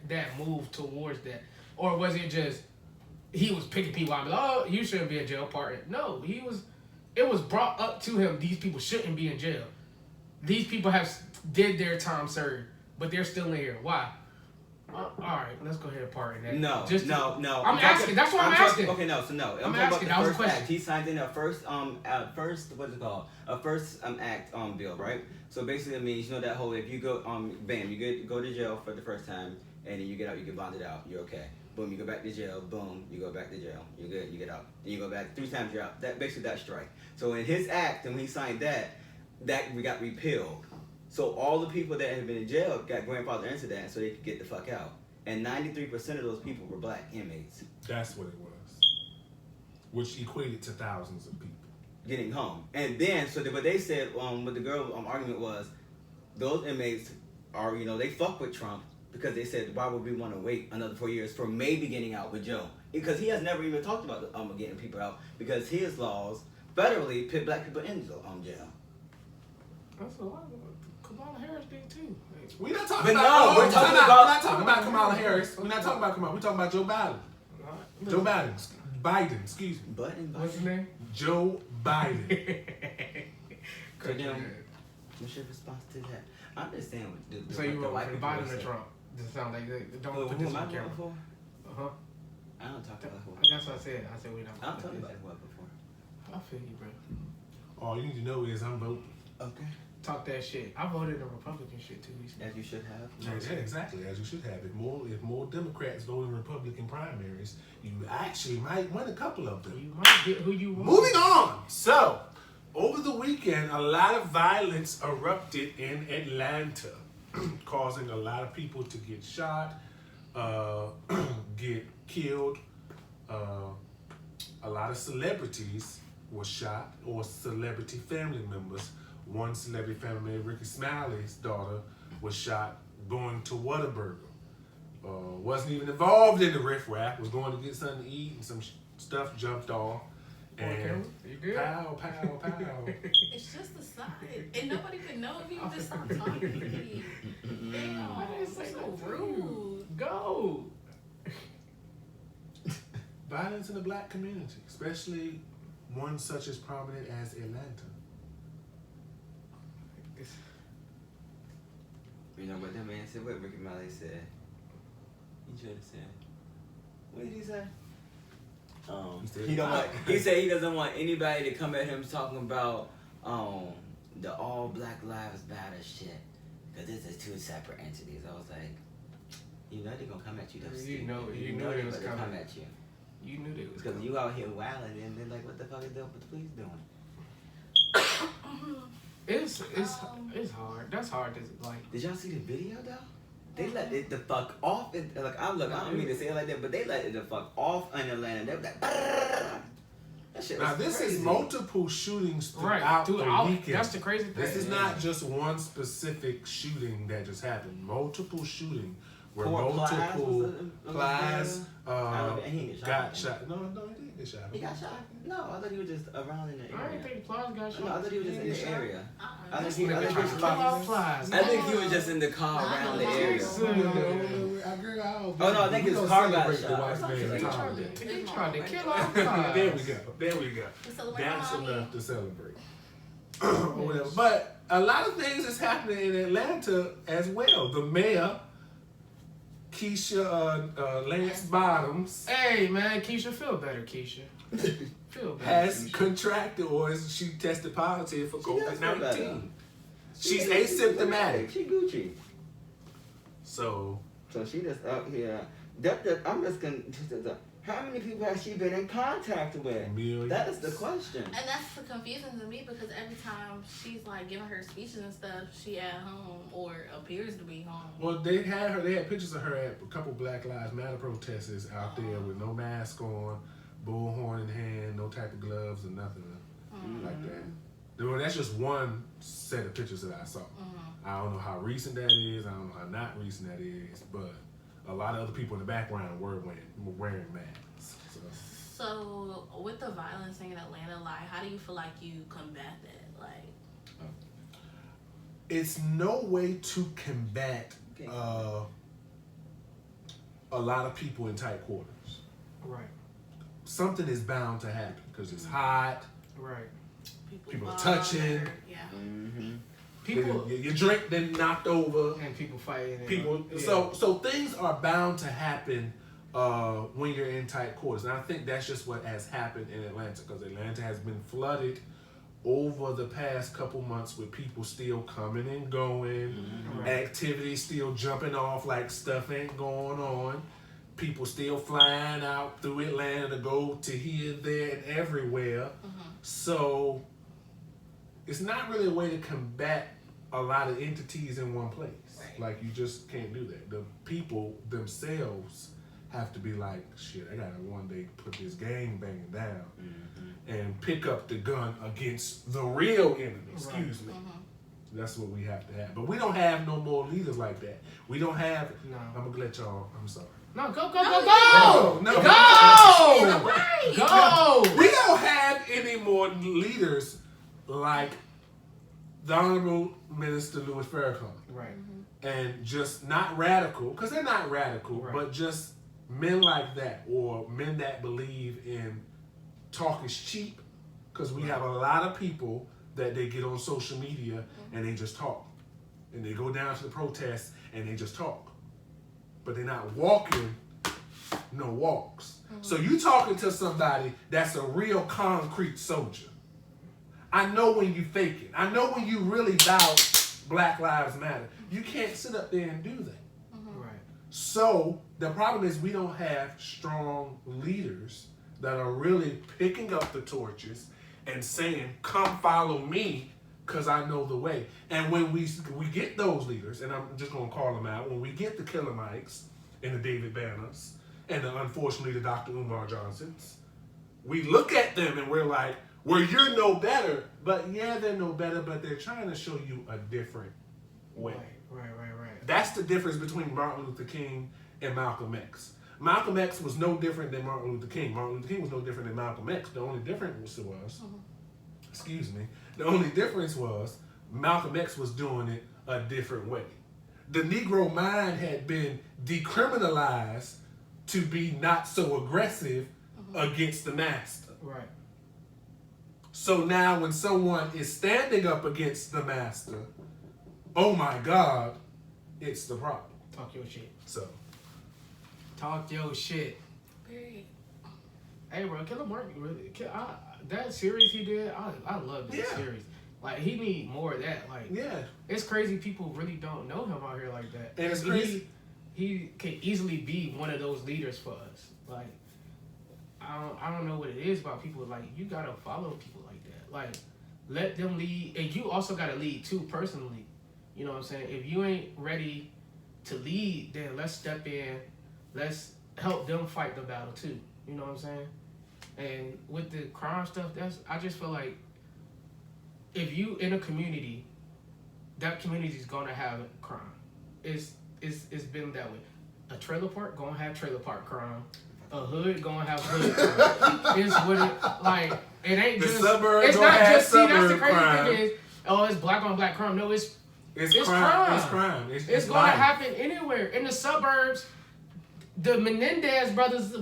that move towards that, or was it just he was picking people out? Like, oh, you shouldn't be in jail, partner. No, he was. It was brought up to him. These people shouldn't be in jail. These people have did their time served, but they're still in here. Why? All right, let's go ahead and pardon that. No. I'm asking. That's what I'm asking. Okay, no. So no, I'm talking asking. about That the was a first question. act. He signed in first what's it called? A first act bill, right? So basically, it means that whole if you go bam, you go to jail for the first time, and then you get out, you get bonded out, you're okay. Boom, you go back to jail. Boom, you go back to jail. You're good. You get out. Then you go back 3 times. You're out. That basically that strike. So in his act, and when he signed that we got repealed. So all the people that had been in jail got grandfathered into that, so they could get the fuck out. And 93% of those people were black inmates. That's what it was, which equated to thousands of people getting home. And then, what they said, what the girl argument was, those inmates are, they fuck with Trump because they said, why would we want to wait another 4 years for maybe getting out with Joe? Because he has never even talked about getting people out because his laws federally put black people in jail. That's a lot. Kamala Harris did too. We're not talking about. No, we're not talking about Kamala Harris. We're not talking about Kamala. We're talking about Joe Biden. Joe Biden. Biden. Excuse me. Biden. What's his name? Joe Biden. So then, what's your response to that? I understand what So you the vote white for people Biden or say. Trump? Does it sound like that? Don't put Who this am I on camera. voting for? Uh huh. I don't talk about who. That's what I said. I said we don't. I'm talking about who before. I feel you, bro. All you need to know is I'm voting. Okay. Talk that shit. I voted in Republican shit 2 weeks ago. As you should have. Yeah, exactly, as you should have. If more Democrats vote in Republican primaries, you actually might win a couple of them. You might get who you want. Moving on. So, over the weekend, a lot of violence erupted in Atlanta, causing a lot of people to get shot, get killed. A lot of celebrities were shot, or celebrity family members. One celebrity family member, Ricky Smiley's daughter, was shot going to Whataburger. Wasn't even involved in the riffraff, was going to get something to eat, and some stuff jumped off. And you good? pow, pow, pow. It's just a sign. And nobody could know if you would just stop talking to me. Damn, I didn't say so that to rude. you. Go. Violence in the black community, especially one such as prominent as Atlanta. You know what that man said? What Ricky Smiley said? He should have said. What did he say? He said he doesn't want anybody to come at him talking about the all Black Lives Matter shit, because this is two separate entities. I was like, they're gonna come at you. You know they was coming. coming Come at you. You knew they was Because coming. you out here wilding, and they're like, what the fuck is the police doing? It's hard. That's hard to like. Did y'all see the video though? They let it the fuck off. I don't mean to say it like that, but they let it the fuck off in Atlanta. They were like, that shit was Now this crazy. is multiple shootings Right. throughout the weekend. That's the crazy thing. This is not just one specific shooting that just happened. Multiple shooting where Poor multiple Plies got shot. No, he didn't get shot. He got shot? No, I thought he was just around in the I area. didn't think Plies got shot. No, I thought he was just in the area. I think he Nigga was trying to kill off Plies. I think he was just in the car around the area. Oh no, I think his car got shot. He tried to kill off There Plies. we go. Celebrate That's mommy. enough to celebrate. Or whatever. But a lot of things is happening in Atlanta as well. The mayor, Keisha Lance Bottoms, Hey man, Keisha, feel better, Keisha. Feel better. has Keisha. contracted, or she tested positive for She does feel better. COVID-19. She's asymptomatic. She Gucci. So she just out here. I'm just gonna. How many people has she been in contact with? millions. That is the question. And that's confusing to me because every time she's like giving her speeches and stuff, she at home or appears to be home. Well, they had pictures of her at a couple Black Lives Matter protesters out there with no mask on, bullhorn in hand, no type of gloves or nothing like that. Well, that's just one set of pictures that I saw. I don't know how recent that is. I don't know how not recent that is, but a lot of other people in the background were wearing masks. So with the violence in Atlanta, like, how do you feel like you combat that? Like, It's no way to combat a lot of people in tight quarters. Right. Something is bound to happen because it's hot. Right. People fall touching. over, Yeah. Mm-hmm. People Your drink then knocked over. and people fighting. And, People. yeah. So things are bound to happen when you're in tight quarters, and I think that's just what has happened in Atlanta because Atlanta has been flooded over the past couple months with people still coming and going, Right. activity still jumping off like stuff ain't going on. People still flying out through Atlanta to go to here, there, and everywhere. So it's not really a way to combat a lot of entities in one place. Right. Like you just can't do that. The people themselves have to be like, shit, I gotta one day put this gang banging down and pick up the gun against the real enemy. Excuse me. That's what we have to have. But we don't have no more leaders like that. We don't have. No. I'm gonna let y'all. I'm sorry. No, go, No, no. go, Right. go. We don't have any more leaders like the Honorable Minister Louis Farrakhan. Right. And just not radical, because they're not radical, Right. but just men like that or men that believe in talk is cheap, because we have a lot of people that they get on social media and they just talk. And they go down to the protests and they just talk. But they're not walking no walks. So you talking to somebody that's a real concrete soldier. I know when you fake it. I know when you really about Black Lives Matter. You can't sit up there and do that. Right. So the problem is we don't have strong leaders that are really picking up the torches and saying, come follow me because I know the way. And when we get those leaders, and I'm just going to call them out, when we get the Killer Mikes and the David Banners and unfortunately the Dr. Umar Johnsons, we look at them and we're like, well, you're no better. But yeah, they're no better, but they're trying to show you a different way. Right. That's the difference between Martin Luther King and Malcolm X. Malcolm X was no different than Martin Luther King. Martin Luther King was no different than Malcolm X. The only difference was, the only difference was Malcolm X was doing it a different way. The Negro mind had been decriminalized to be not so aggressive against the master. Right. So now when someone is standing up against the master, oh my God, it's the problem. Talk your shit. So Talk your shit. Period. Hey, bro, Killer Mark really. That series he did, I love that Yeah. series. Like, he need more of that. Like, yeah, it's crazy people really don't know him out here like that. And it's crazy. He can easily be one of those leaders for us. Like, I don't know what it is about people. Like, you gotta follow people like that. Like, let them lead, and you also gotta lead too personally. You know what I'm saying? If you ain't ready to lead, then let's step in. Let's help them fight the battle too. You know what I'm saying? And with the crime stuff, I just feel like if you in a community, that community's gonna have crime. It's been that way. A trailer park gonna have trailer park crime. A hood gonna have hood crime. It's what it like. It ain't The just. suburb It's gonna not have just. See, that's the suburb crazy crime. thing is, oh, it's black on black crime. No, it's it's It's crime. crime. It's crime. it's gonna life. happen anywhere. In the suburbs, the Menendez brothers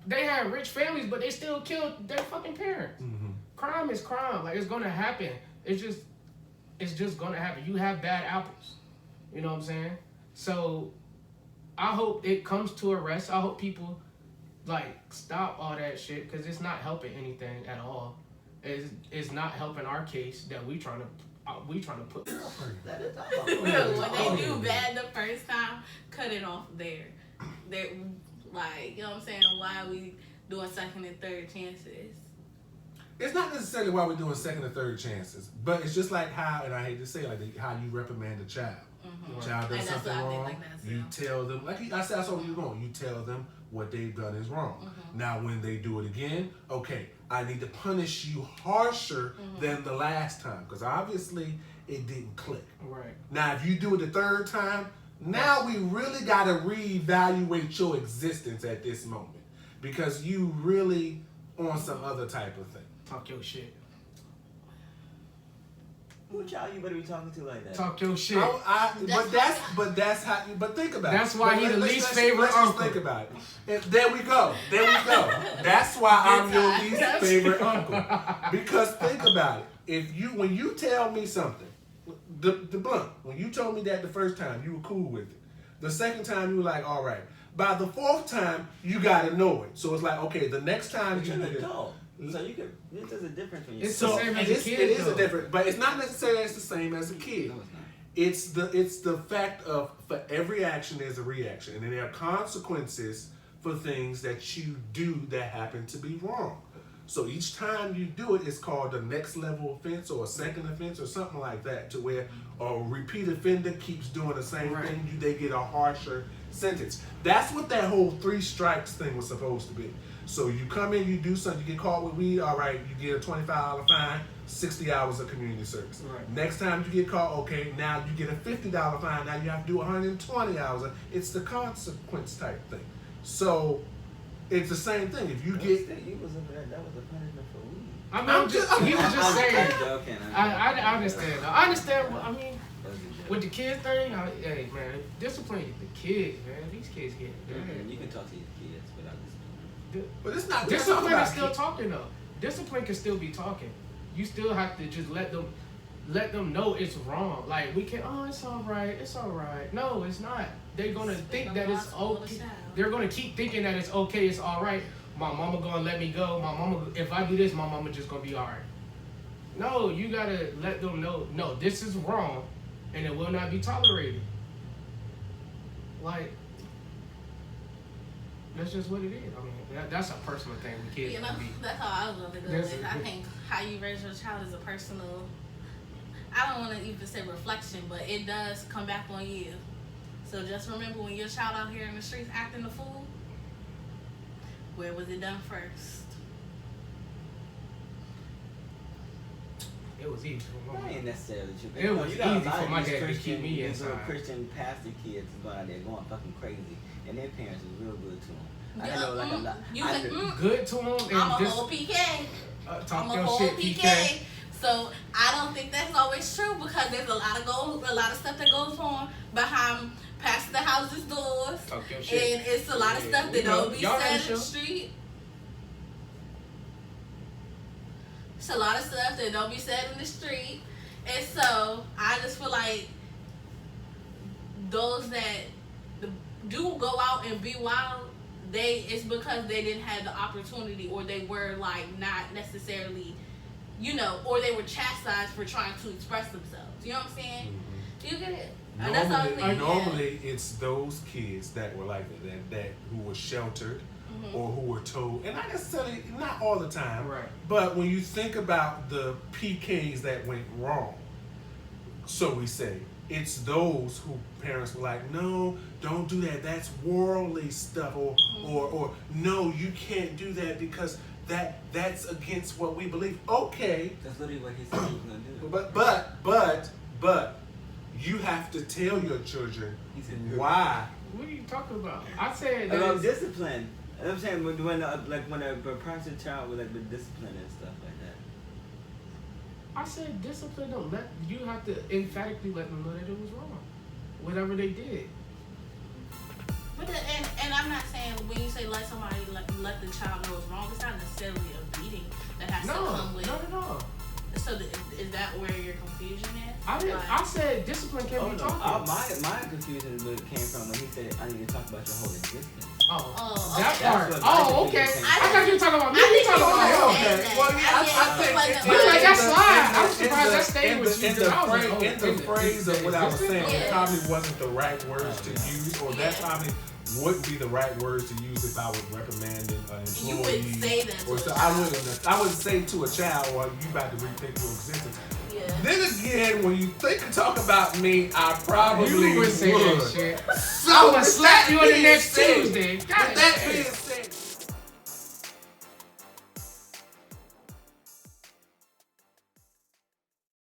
they had rich families, but they still killed their fucking parents. Crime is crime. Like, it's gonna happen. It's just gonna happen. You have bad apples. You know what I'm saying? So I hope it comes to a rest. I hope people like stop all that shit because it's not helping anything at all. It's not helping our case that we trying to put. When they do bad the first time, cut it off there. They're like, you know what I'm saying? Why are we doing second and third chances? It's not necessarily why we're doing second or third chances, but it's just like how, and I hate to say, like how you reprimand a child. Child does And that's something what I think wrong, like that, you too. tell them, like I said, that's all you're going. You tell them what they've done is wrong. Now, when they do it again, okay, I need to punish you harsher than the last time because obviously it didn't click. Right. Now, if you do it the third time, now we really got to reevaluate your existence at this moment because you really on some other type of thing. Talk your shit. Who child you better be talking to like that? Talk your shit. But that's how. But think about it. That's why he the least favorite let's uncle. Just think about it. There we go. That's why I'm your least favorite uncle. Because think about it. When you tell me something, the blunt, when you told me that the first time, you were cool with it. The second time, you were like, all right. By the fourth time, you gotta know it. So it's like, okay, the next time But you you're do an it. adult. So you can. There's a difference when you. It's the same as a kid. It is though. a different, but it's not necessarily it's the same as a kid. No, it's not. It's the fact of for every action there's a reaction, and then there are consequences for things that you do that happen to be wrong. So each time you do it, it's called the next level offense or a second offense or something like that, to where a repeat offender keeps doing the same Right. thing, they get a harsher sentence. That's what that whole 3 strikes thing was supposed to be. So you come in, you do something, you get caught with weed, all right, you get a $25 fine, 60 hours of community service. Right. Next time you get caught, okay, now you get a $50 fine, now you have to do 120 hours. It's the consequence type thing. So it's the same thing. If you get... That was a punishment for weed. I mean, he was just saying. I'm joking. I understand. I understand. I mean, That was a joke. with the kids thing, hey man, discipline the kids, man. These kids get You can talk to your kids without this. But it's not... discipline is still talking though. Discipline can still be talking. You still have to just let them know it's wrong. Like we can't. Oh, it's all right. No, it's not. They're gonna think that it's okay. They're gonna keep thinking that it's okay. It's all right. My mama gonna let me go. My mama, if I do this, my mama just gonna be all right. No, you gotta let them know. No, this is wrong, and it will not be tolerated. Like that's just what it is. I mean, that's a personal thing with kids. You know, that's how I was gonna go with. I think how you raise your child is a personal. I don't want to even say reflection, but it does come back on you. So just remember when your child out here in the streets acting a fool, where was it done first? It was easy for That my ain't necessarily true. It was you got a easy lot for of my these dad to Christian, keep me these little inside. Christian pastor kids is going out there going fucking crazy, and their parents is real good to them. I know, like a lot. You I can, know- good to them and I'm a just whole PK. talk I'm a your whole shit, PK. So I don't think that's always true because there's a lot of stuff that goes on behind past the house's doors, Talk your shit. and it's a lot of stuff we that know. don't be Y'all said know in the the show. street. It's a lot of stuff that don't be said in the street, and so I just feel like those that do go out and be wild, it's because they didn't have the opportunity, or they were like not necessarily, or they were chastised for trying to express themselves. You know what I'm saying? You get it? And that's all I'm saying. Normally, it's those kids that were like that who were sheltered or who were told, and not necessarily, not all the time, Right. but when you think about the PKs that went wrong, so we say, it's those who parents were like, no, don't do that. That's worldly stuff, or no, you can't do that because that's against what we believe. Okay, That's literally what he said he was gonna do. but you have to tell your children He said, why. What are you talking about? I said about that. discipline. I'm saying when a person child with like with discipline and stuff like that. I said discipline them. You have to emphatically let them know that it was wrong, whatever they did. But and I'm not saying when you say let somebody let the child know it's wrong, it's not necessarily a beating that has to come with. Not at all. So is that where your confusion is? I said discipline can be talking. My confusion came from when he said I need to talk about your whole existence. Oh, okay. that That's part. what Oh, my okay. confusion I came thought you were talking about me. I You think talking you about were him. saying Okay. that. Well, yeah, I think You like that slide. I was surprised that stayed with you. in because I was like, oh, the phrase of what I was saying, it Yeah. probably wasn't the right words to use, or that probably wouldn't be the right words to use if I was reprimanding an employee. You wouldn't say that to or a so child. I wouldn't say to a child, well, you about to rethink your existence. Yeah. Then again, when you talk about me, I probably You would say that shit. So I would with slap that you on the being next said- Tuesday. With God that damn. being